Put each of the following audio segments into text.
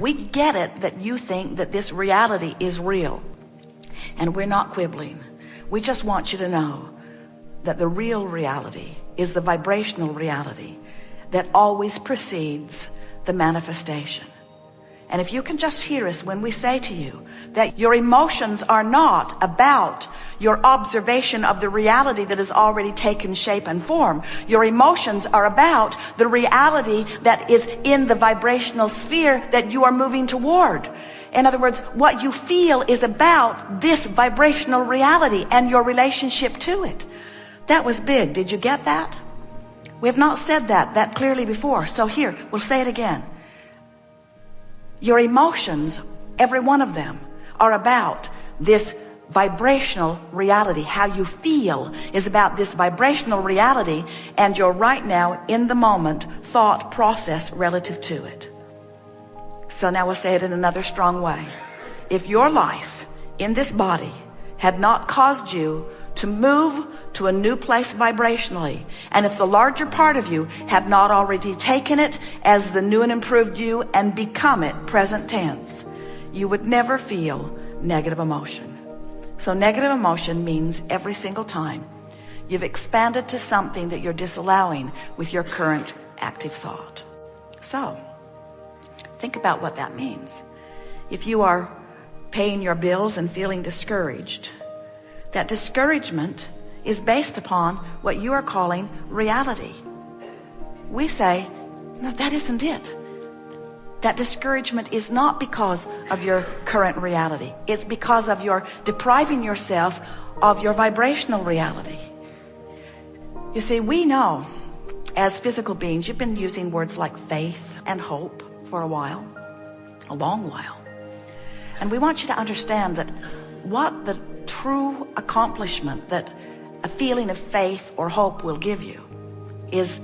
We get it that you think that this reality is real, and we're not quibbling. We just want you to know that the real reality is the vibrational reality that always precedes the manifestation. And if you can just hear us when we say to you that your emotions are not about your observation of the reality that has already taken shape and form. Your emotions are about the reality that is in the vibrational sphere that you are moving toward. In other words, what you feel is about this vibrational reality and your relationship to it. That was big. Did you get that? We have not said that clearly before. So here, we'll say it again. Your emotions, every one of them, are about this vibrational reality. How you feel is about this vibrational reality and your right now, in the moment, thought process relative to it. So now we'll say it in another strong way. If your life in this body had not caused you to move to a new place vibrationally, and if the larger part of you had not already taken it as the new and improved you and become it present tense, you would never feel negative emotion. So negative emotion means every single time you've expanded to something that you're disallowing with your current active thought. So think about what that means. If you are paying your bills and feeling discouraged, that discouragement is based upon what you are calling reality. We say, no, that isn't it. That discouragement is not because of your current reality. It's because of your depriving yourself of your vibrational reality. You see, we know as physical beings, you've been using words like faith and hope for a while, a long while. And we want you to understand that what the true accomplishment that a feeling of faith or hope will give you is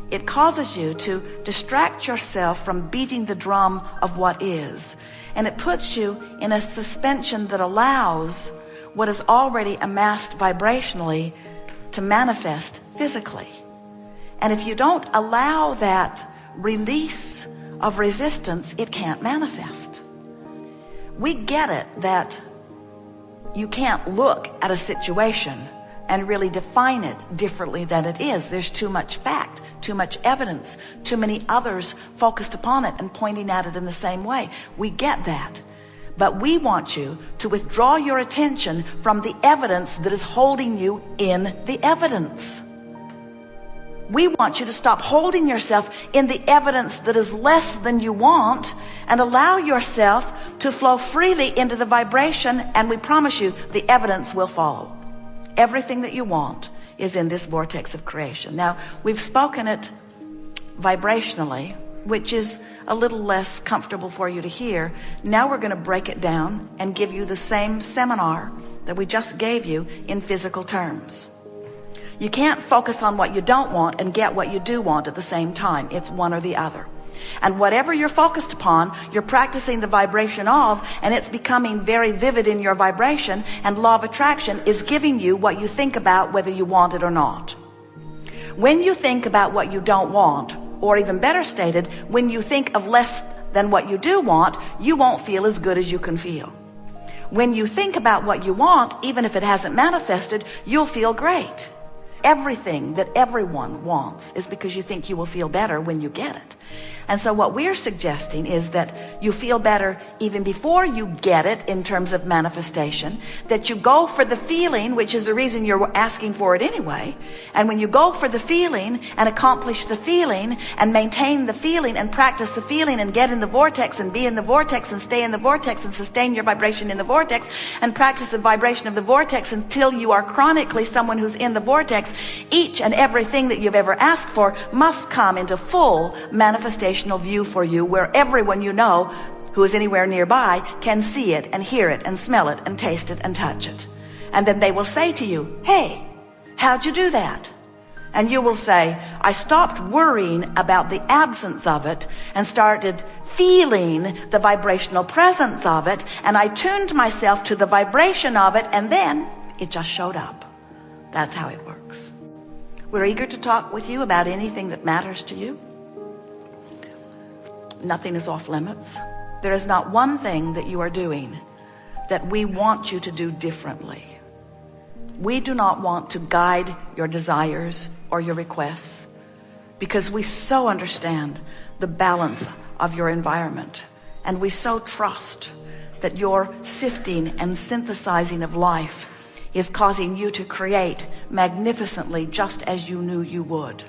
it causes you to distract yourself from beating the drum of what is, and it puts you in a suspension that allows what is already amassed vibrationally to manifest physically. And if you don't allow that release of resistance, it can't manifest. We get it that you can't look at a situation and really define it differently than it is. There's too much fact, too much evidence, too many others focused upon it and pointing at it in the same way. We get that. But we want you to withdraw your attention from the evidence that is holding you in the evidence. We want you to stop holding yourself in the evidence that is less than you want and allow yourself to flow freely into the vibration, and we promise you the evidence will follow. Everything that you want is in this vortex of creation. Now, we've spoken it vibrationally, which is a little less comfortable for you to hear. Now we're going to break it down and give you the same seminar that we just gave you in physical terms. You can't focus on what you don't want and get what you do want at the same time. It's one or the other. And whatever you're focused upon, you're practicing the vibration of, and it's becoming very vivid in your vibration, and law of attraction is giving you what you think about, whether you want it or not. When you think about what you don't want, or even better stated, when you think of less than what you do want, you won't feel as good as you can feel. When you think about what you want, even if it hasn't manifested, you'll feel great. Everything that everyone wants is because you think you will feel better when you get it. And so what we're suggesting is that you feel better even before you get it in terms of manifestation, that you go for the feeling, which is the reason you're asking for it anyway. And when you go for the feeling and accomplish the feeling and maintain the feeling and practice the feeling and get in the vortex and be in the vortex and stay in the vortex and sustain your vibration in the vortex and practice the vibration of the vortex until you are chronically someone who's in the vortex, each and everything that you've ever asked for must come into full manifestation view for you, where everyone you know who is anywhere nearby can see it and hear it and smell it and taste it and touch it. And then they will say to you, hey, how'd you do that? And you will say, I stopped worrying about the absence of it and started feeling the vibrational presence of it, and I tuned myself to the vibration of it, and then it just showed up. That's how it works. We're eager to talk with you about anything that matters to you. Nothing is off limits. There is not one thing that you are doing that we want you to do differently. We do not want to guide your desires or your requests, because we so understand the balance of your environment, and we so trust that your sifting and synthesizing of life is causing you to create magnificently, just as you knew you would.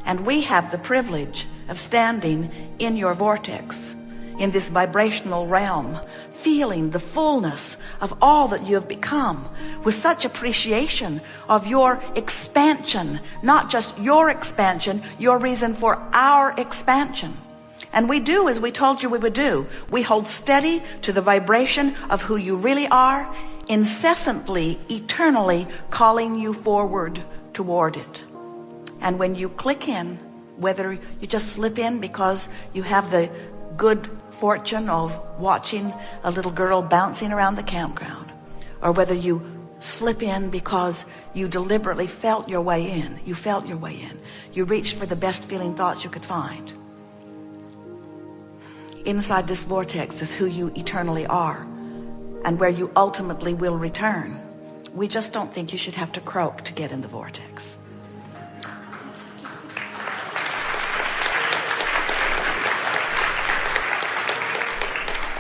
And we have the privilege of standing in your vortex, in this vibrational realm, feeling the fullness of all that you have become, with such appreciation of your expansion, not just your expansion, your reason for our expansion. And we do as we told you we would do. We hold steady to the vibration of who you really are, incessantly, eternally calling you forward toward it. And when you click in, whether you just slip in because you have the good fortune of watching a little girl bouncing around the campground, or whether you slip in because you deliberately felt your way in, you reached for the best feeling thoughts you could find. Inside this vortex is who you eternally are, and where you ultimately will return. We just don't think you should have to croak to get in the vortex.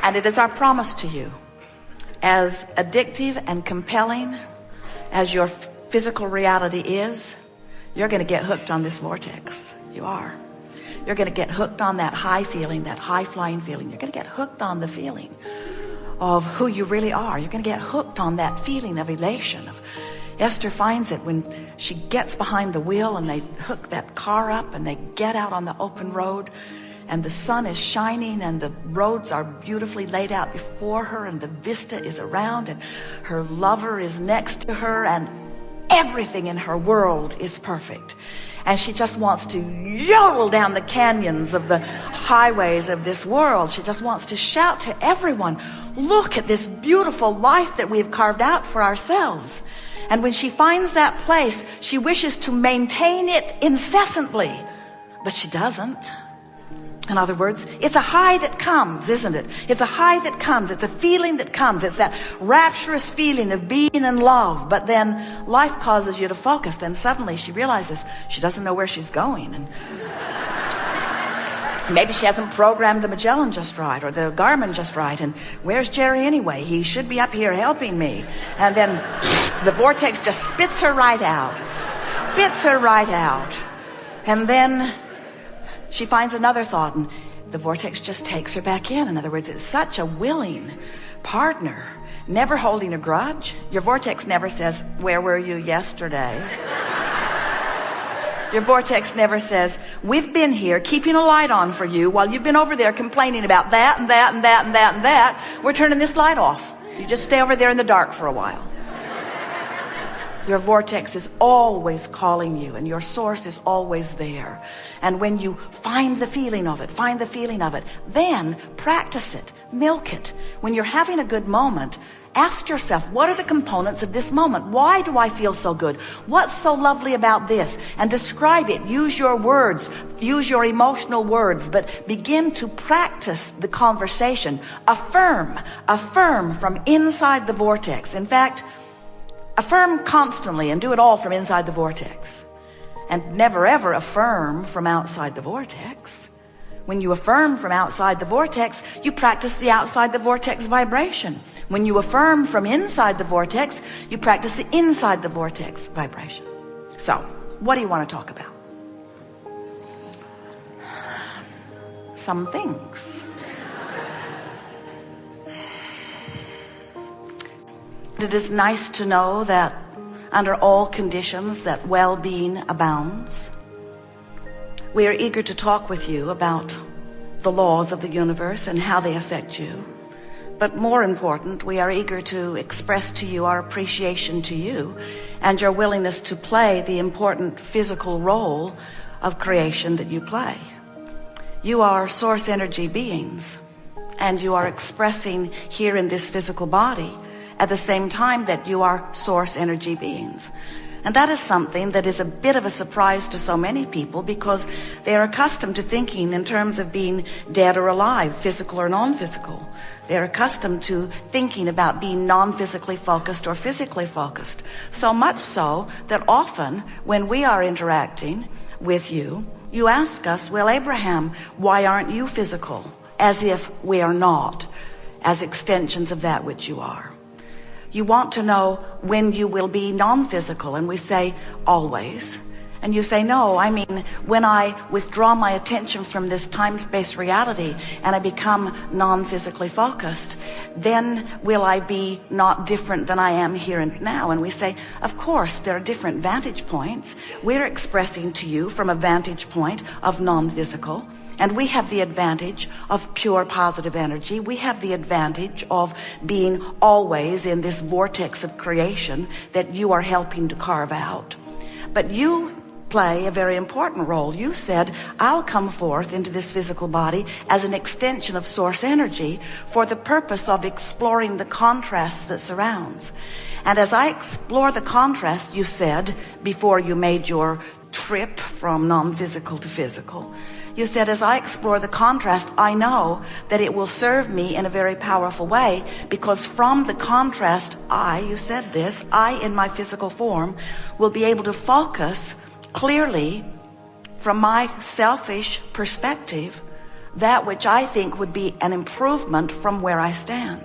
And it is our promise to you, as addictive and compelling as your physical reality is, you're going to get hooked on this vortex. You are. You're going to get hooked on that high feeling, that high flying feeling. You're going to get hooked on the feeling of who you really are. You're going to get hooked on that feeling of elation. Esther finds it when she gets behind the wheel and they hook that car up and they get out on the open road, and the sun is shining and the roads are beautifully laid out before her, and the vista is around, and her lover is next to her, and everything in her world is perfect. And she just wants to yodel down the canyons of the highways of this world. She just wants to shout to everyone, look at this beautiful life that we've carved out for ourselves. And when she finds that place, she wishes to maintain it incessantly, but she doesn't. In other words, it's a high that comes, isn't it? It's a high that comes. It's a feeling that comes. It's that rapturous feeling of being in love. But then life causes you to focus. Then suddenly she realizes she doesn't know where she's going. And maybe she hasn't programmed the Magellan just right, or the Garmin just right. And where's Jerry anyway? He should be up here helping me. And then the vortex just spits her right out. Spits her right out. And then she finds another thought, and the vortex just takes her back in. In other words, it's such a willing partner, never holding a grudge. Your vortex never says, where were you yesterday? Your vortex never says, we've been here keeping a light on for you while you've been over there complaining about that and that and that and that and that. We're turning this light off. You just stay over there in the dark for a while. Your vortex is always calling you, and your source is always there. And when you find the feeling of it, then practice it, milk it. When you're having a good moment, ask yourself, what are the components of this moment? Why do I feel so good? What's so lovely about this? And describe it. Use your words. Use your emotional words, but begin to practice the conversation. Affirm from inside the vortex. In fact, affirm constantly and do it all from inside the vortex. And never ever affirm from outside the vortex. When you affirm from outside the vortex, you practice the outside the vortex vibration. When you affirm from inside the vortex, you practice the inside the vortex vibration. So, what do you want to talk about? Some things. It is nice to know that under all conditions that well-being abounds. We are eager to talk with you about the laws of the universe and how they affect you. But more important, we are eager to express to you our appreciation to you and your willingness to play the important physical role of creation that you play. You are source energy beings, and you are expressing here in this physical body at the same time that you are source energy beings. And that is something that is a bit of a surprise to so many people, because they are accustomed to thinking in terms of being dead or alive, physical or non-physical. They're accustomed to thinking about being non-physically focused or physically focused. So much so that often when we are interacting with you, you ask us, well, Abraham, why aren't you physical? As if we are not, as extensions of that which you are. You want to know when you will be non-physical, and we say, always. And you say, no, I mean, when I withdraw my attention from this time-space reality and I become non-physically focused, then will I be not different than I am here and now? And we say, of course, there are different vantage points. We're expressing to you from a vantage point of non-physical. And we have the advantage of pure positive energy. We have the advantage of being always in this vortex of creation that you are helping to carve out. But you play a very important role. You said, I'll come forth into this physical body as an extension of source energy for the purpose of exploring the contrast that surrounds. And as I explore the contrast, you said, before you made your trip from non-physical to physical, you said, as I explore the contrast, I know that it will serve me in a very powerful way, because from the contrast, you said this, I in my physical form will be able to focus clearly from my selfish perspective that which I think would be an improvement from where I stand.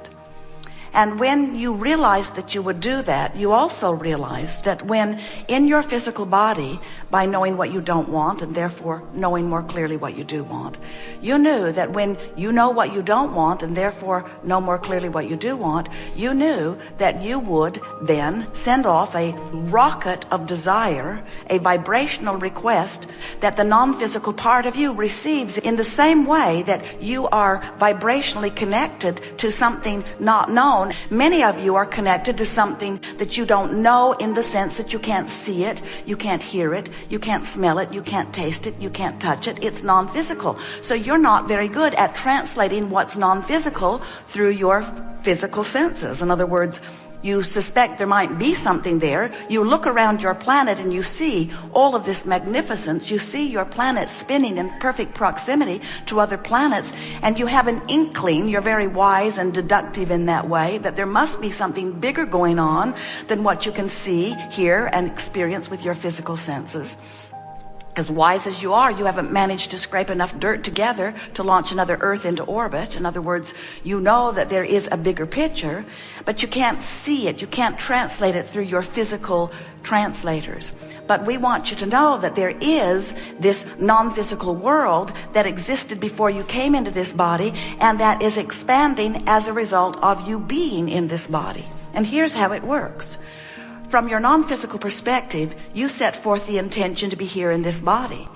And when you realized that you would do that, you also realized that when in your physical body, by knowing what you don't want and therefore knowing more clearly what you do want, you knew that when you know what you don't want and therefore know more clearly what you do want, you knew that you would then send off a rocket of desire, a vibrational request that the non-physical part of you receives in the same way that you are vibrationally connected to something not known. Many of you are connected to something that you don't know, in the sense that you can't see it, you can't hear it, you can't smell it, you can't taste it, you can't touch it. It's non-physical. So you're not very good at translating what's non-physical through your physical senses. In other words, you suspect there might be something there. You look around your planet and you see all of this magnificence. You see your planet spinning in perfect proximity to other planets, and you have an inkling, you're very wise and deductive in that way, that there must be something bigger going on than what you can see, hear, and experience with your physical senses. As wise as you are, you haven't managed to scrape enough dirt together to launch another Earth into orbit. In other words, you know that there is a bigger picture, but you can't see it. You can't translate it through your physical translators. But we want you to know that there is this non-physical world that existed before you came into this body, and that is expanding as a result of you being in this body. And here's how it works. From your non-physical perspective, you set forth the intention to be here in this body.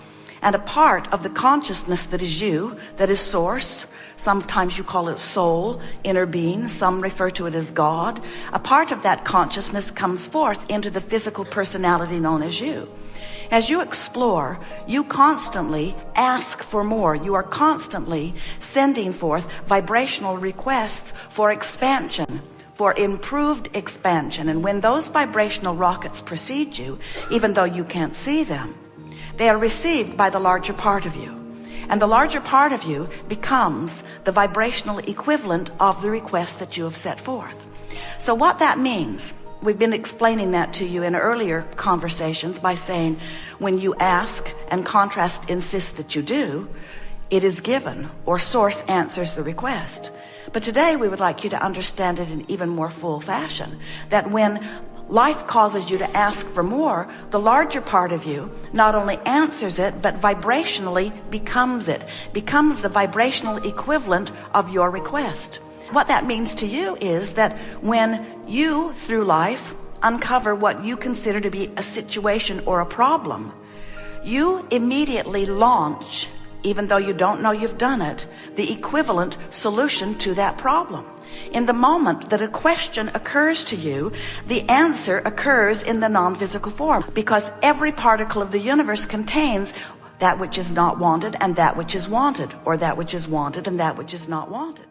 And a part of the consciousness that is you, that is source, sometimes you call it soul, inner being, some refer to it as God. A part of that consciousness comes forth into the physical personality known as you. As you explore, you constantly ask for more. You are constantly sending forth vibrational requests for expansion, for improved expansion. And when those vibrational rockets precede you, even though you can't see them, they are received by the larger part of you. And the larger part of you becomes the vibrational equivalent of the request that you have set forth. So what that means, we've been explaining that to you in earlier conversations by saying, when you ask and contrast insists that you do, it is given, or source answers the request. But today we would like you to understand it in even more full fashion, that when life causes you to ask for more, the larger part of you not only answers it, but vibrationally becomes it, becomes the vibrational equivalent of your request. What that means to you is that when you, through life, uncover what you consider to be a situation or a problem, you immediately launch, even though you don't know you've done it, the equivalent solution to that problem. In the moment that a question occurs to you, the answer occurs in the non-physical form, because every particle of the universe contains that which is not wanted and that which is wanted, or that which is wanted and that which is not wanted.